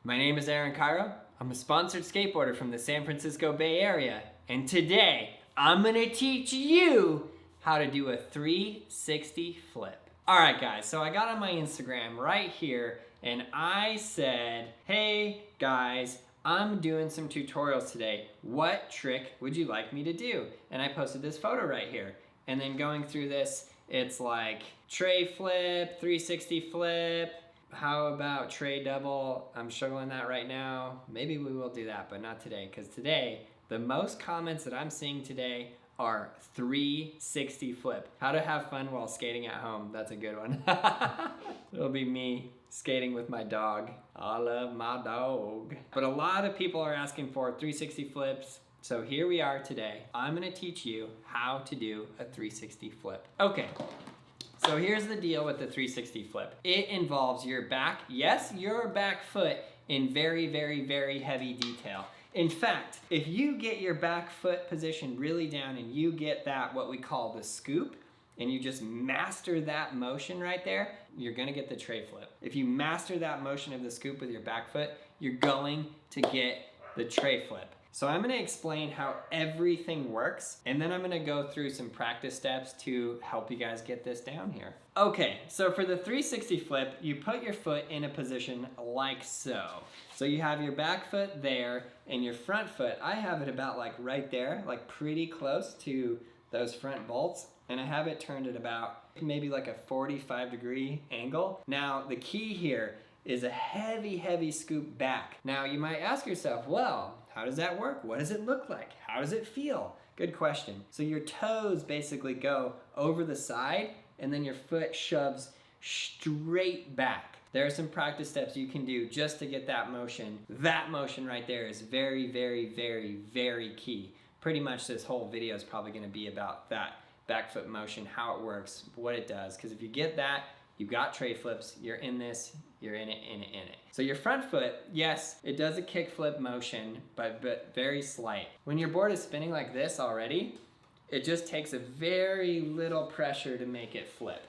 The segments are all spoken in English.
My name is Aaron Cairo. I'm a sponsored skateboarder from the San Francisco Bay Area, and today I'm gonna teach you how to do a 360 flip. All right guys, so I got on my Instagram right here and I said, hey guys, I'm doing some tutorials today. What trick would you like me to do? And I posted this photo right here. And then going through this, it's like tray flip, 360 flip. How about tray double? I'm struggling that right now. Maybe we will do that, but not today, because today, the most comments that I'm seeing today are 360 flip. How to have fun while skating at home. That's a good one. It'll be me skating with my dog. I love my dog. But a lot of people are asking for 360 flips. So here we are today. I'm gonna teach you how to do a 360 flip. Okay. So here's the deal with the 360 flip. It involves your back, yes, your back foot in very, very, very heavy detail. In fact, if you get your back foot positioned really down and you get that, what we call the scoop, and you just master that motion right there, you're gonna get the tray flip. If you master that motion of the scoop with your back foot, you're going to get the tray flip. So I'm gonna explain how everything works, and then I'm gonna go through some practice steps to help you guys get this down here. Okay, so for the 360 flip, you put your foot in a position like so. So you have your back foot there, and your front foot, I have it about like right there, like pretty close to those front bolts, and I have it turned at about maybe like a 45-degree angle. Now, the key here is a heavy, heavy scoop back. Now, you might ask yourself, well, how does that work? What does it look like? How does it feel? Good question. So your toes basically go over the side and then your foot shoves straight back. There are some practice steps you can do just to get that motion. That motion right there is very, very, very, very key. Pretty much this whole video is probably gonna be about that back foot motion, how it works, what it does. Because if you get that, you've got tray flips, you're in this, you're in it, in it, in it. So your front foot, yes, it does a kick flip motion, but very slight. When your board is spinning like this already, it just takes a very little pressure to make it flip.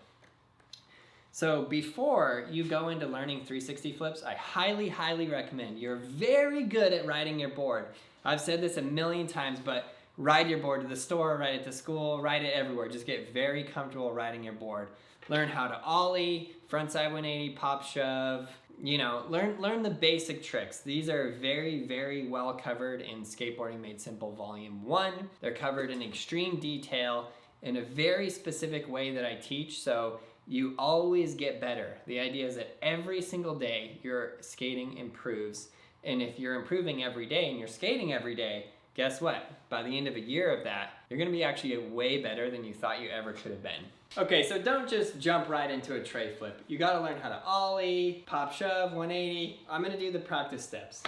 So before you go into learning 360 flips, I highly, highly recommend, you're very good at riding your board. I've said this a million times, but ride your board to the store, ride it to school, ride it everywhere. Just get very comfortable riding your board. Learn how to ollie, frontside 180, pop shove, you know, learn the basic tricks. These are very, very well covered in Skateboarding Made Simple Volume 1. They're covered in extreme detail in a very specific way that I teach, so you always get better. The idea is that every single day your skating improves, and if you're improving every day and you're skating every day, guess what? By the end of a year of that, you're gonna be actually way better than you thought you ever could have been. Okay, so don't just jump right into a tray flip. You gotta learn how to ollie, pop shove, 180. I'm gonna do the practice steps.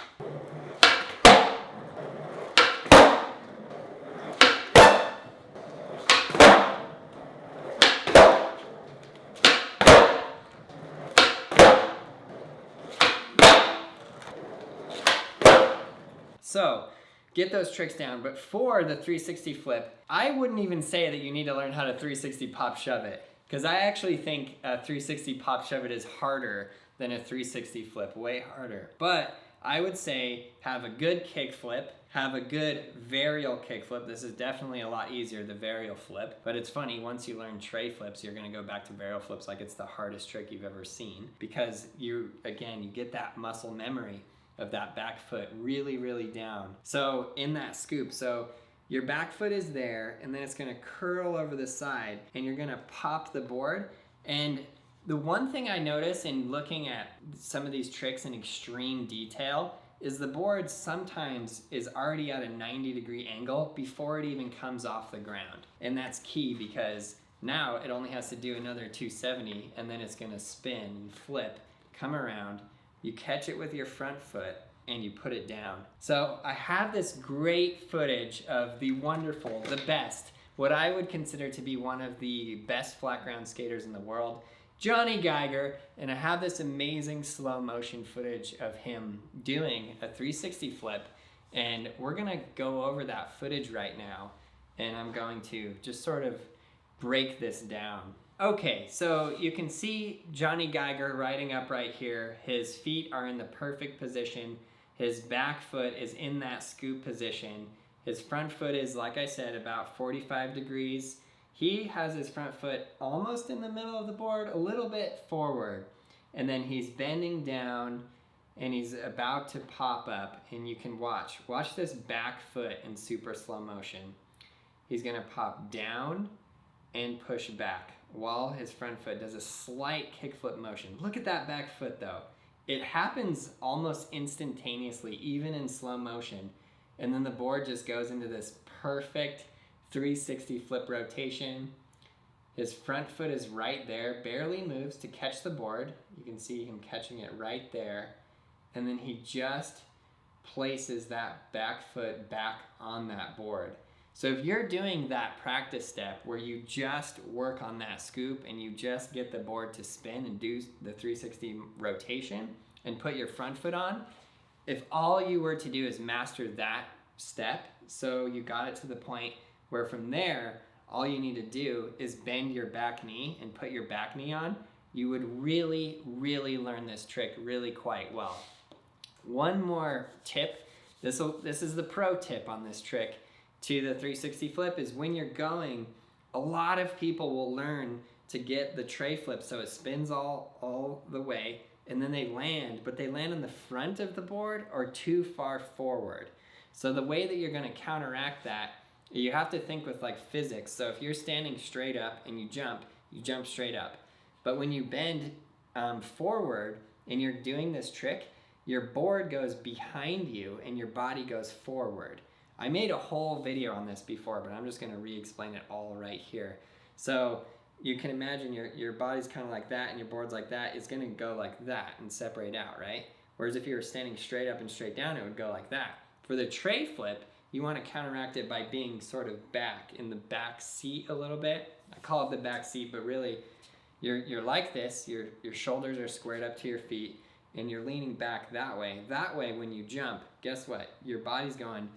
So, get those tricks down, but for the 360 flip, I wouldn't even say that you need to learn how to 360 pop shove it, because I actually think a 360 pop shove it is harder than a 360 flip, way harder. But I would say have a good kick flip, have a good varial kick flip. This is definitely a lot easier, the varial flip, but it's funny, once you learn tray flips, you're gonna go back to varial flips like it's the hardest trick you've ever seen, because you get that muscle memory of that back foot really, really down. So in that scoop, so your back foot is there and then it's gonna curl over the side and you're gonna pop the board. And the one thing I notice in looking at some of these tricks in extreme detail is the board sometimes is already at a 90-degree angle before it even comes off the ground. And that's key because now it only has to do another 270 and then it's gonna spin and flip, come around, you catch it with your front foot and you put it down. So I have this great footage of the wonderful, the best, what I would consider to be one of the best flat ground skaters in the world, Johnny Geiger, and I have this amazing slow motion footage of him doing a 360 flip, and we're gonna go over that footage right now, and I'm going to just sort of break this down. Okay, so you can see Johnny Geiger riding up right here. His feet are in the perfect position. His back foot is in that scoop position. His front foot is, like I said, about 45 degrees. He has his front foot almost in the middle of the board, a little bit forward. And then he's bending down and he's about to pop up, and you can watch this back foot in super slow motion. He's gonna pop down and push back while his front foot does a slight kickflip motion. Look at that back foot though. It happens almost instantaneously, even in slow motion. And then the board just goes into this perfect 360 flip rotation. His front foot is right there, barely moves to catch the board. You can see him catching it right there. And then he just places that back foot back on that board. So if you're doing that practice step where you just work on that scoop and you just get the board to spin and do the 360 rotation and put your front foot on, if all you were to do is master that step, so you got it to the point where from there, all you need to do is bend your back knee and put your back knee on, you would really, really learn this trick really quite well. One more tip, this is the pro tip on this trick to the 360 flip, is when you're going, a lot of people will learn to get the tray flip so it spins all the way, and then they land, but they land in the front of the board or too far forward. So the way that you're gonna counteract that, you have to think with like physics. So if you're standing straight up and you jump straight up. But when you bend forward and you're doing this trick, your board goes behind you and your body goes forward. I made a whole video on this before, but I'm just gonna re-explain it all right here. So you can imagine your body's kind of like that and your board's like that. It's gonna go like that and separate out, right? Whereas if you were standing straight up and straight down, it would go like that. For the tray flip, you wanna counteract it by being sort of back in the back seat a little bit. I call it the back seat, but really you're like this, your shoulders are squared up to your feet and you're leaning back that way. That way, when you jump, guess what? Your body's going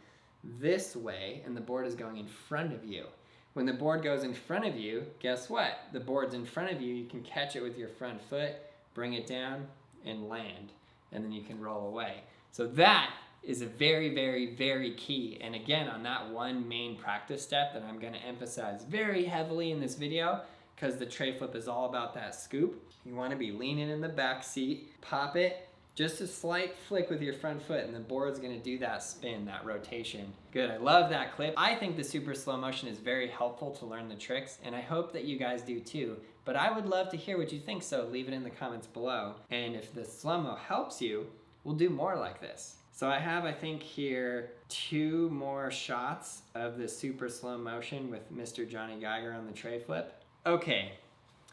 this way and the board is going in front of you. When the board goes in front of you, guess what? The board's in front of you, you can catch it with your front foot, bring it down and land, and then you can roll away. So that is a very, very, very key. And again, on that one main practice step that I'm gonna emphasize very heavily in this video, because the tray flip is all about that scoop. You wanna be leaning in the back seat, pop it, just a slight flick with your front foot and the board's gonna do that spin, that rotation. Good, I love that clip. I think the super slow motion is very helpful to learn the tricks, and I hope that you guys do too. But I would love to hear what you think, so leave it in the comments below. And if the slow-mo helps you, we'll do more like this. So I have, I think here, 2 more shots of the super slow motion with Mr. Johnny Geiger on the tray flip. Okay,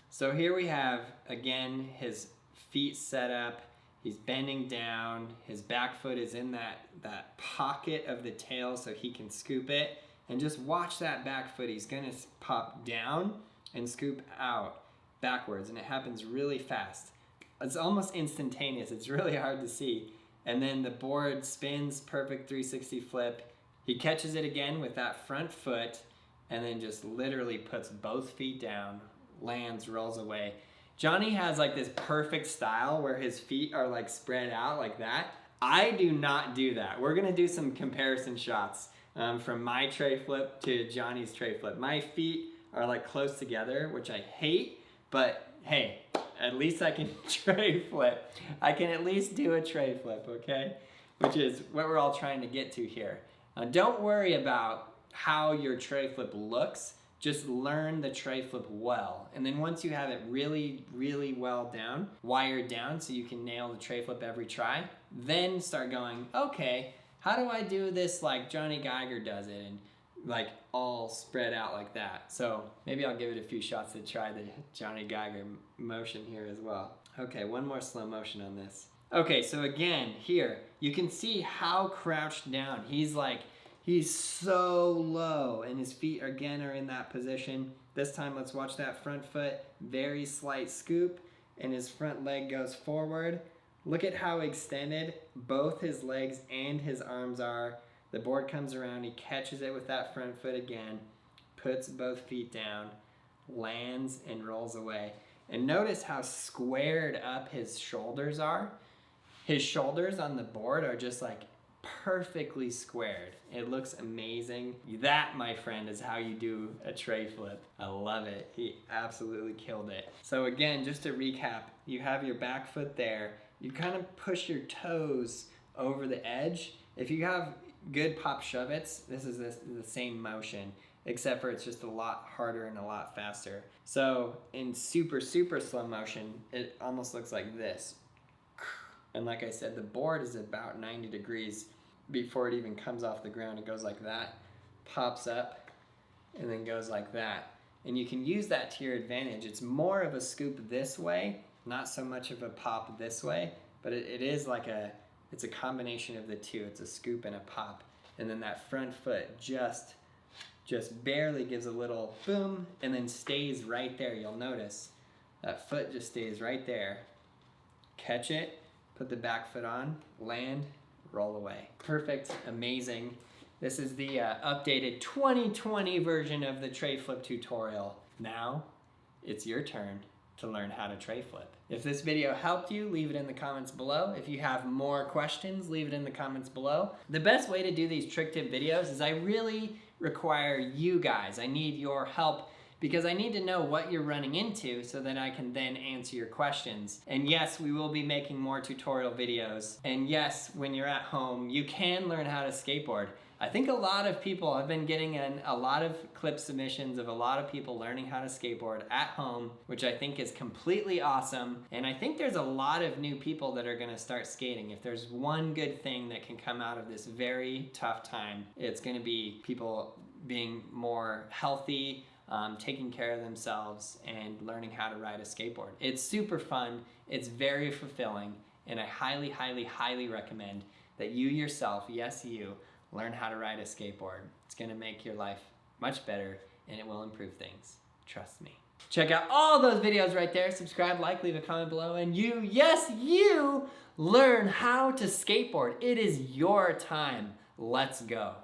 so here we have, again, his feet set up. He's bending down, his back foot is in that pocket of the tail so he can scoop it. And just watch that back foot. He's gonna pop down and scoop out backwards, and it happens really fast. It's almost instantaneous, it's really hard to see. And then the board spins, perfect 360 flip. He catches it again with that front foot, and then just literally puts both feet down, lands, rolls away. Johnny has like this perfect style where his feet are like spread out like that. I do not do that. We're gonna do some comparison shots from my tray flip to Johnny's tray flip. My feet are like close together, which I hate, but hey, at least I can tray flip. I can at least do a tray flip, okay? Which is what we're all trying to get to here. Don't worry about how your tray flip looks. Just learn the tray flip well. And then once you have it really, really well down, wired down so you can nail the tray flip every try, then start going, okay, how do I do this like Johnny Geiger does it and like all spread out like that? So maybe I'll give it a few shots to try the Johnny Geiger motion here as well. Okay, one more slow motion on this. Okay, so again, here, you can see how crouched down. He's so low and his feet again are in that position. This time let's watch that front foot, very slight scoop, and his front leg goes forward. Look at how extended both his legs and his arms are. The board comes around, he catches it with that front foot again, puts both feet down, lands and rolls away. And notice how squared up his shoulders are. His shoulders on the board are just like perfectly squared. It looks amazing. That, my friend, is how you do a tray flip. I love it. He absolutely killed it. So again, just to recap, you have your back foot there. You kind of push your toes over the edge. If you have good pop shove-its, this is the same motion, except for it's just a lot harder and a lot faster. So in super, super slow motion, it almost looks like this. And like I said, the board is about 90 degrees before it even comes off the ground. It goes like that, pops up, and then goes like that. And you can use that to your advantage. It's more of a scoop this way, not so much of a pop this way, but it is like it's a combination of the two. It's a scoop and a pop. And then that front foot just barely gives a little boom and then stays right there. You'll notice that foot just stays right there. Catch it, put the back foot on, land, roll away. Perfect, amazing. This is the updated 2020 version of the tray flip tutorial. Now, it's your turn to learn how to tray flip. If this video helped you, leave it in the comments below. If you have more questions, leave it in the comments below. The best way to do these trick tip videos is I really require you guys. I need your help because I need to know what you're running into so that I can then answer your questions. And yes, we will be making more tutorial videos. And yes, when you're at home, you can learn how to skateboard. I think a lot of people have been getting in a lot of clip submissions of a lot of people learning how to skateboard at home, which I think is completely awesome. And I think there's a lot of new people that are gonna start skating. If there's one good thing that can come out of this very tough time, it's gonna be people being more healthy, taking care of themselves, and learning how to ride a skateboard. It's super fun, it's very fulfilling, and I highly, highly, highly recommend that you yourself, yes you, learn how to ride a skateboard. It's gonna make your life much better and it will improve things. Trust me. Check out all those videos right there. Subscribe, like, leave a comment below, and you, yes you, learn how to skateboard. It is your time. Let's go.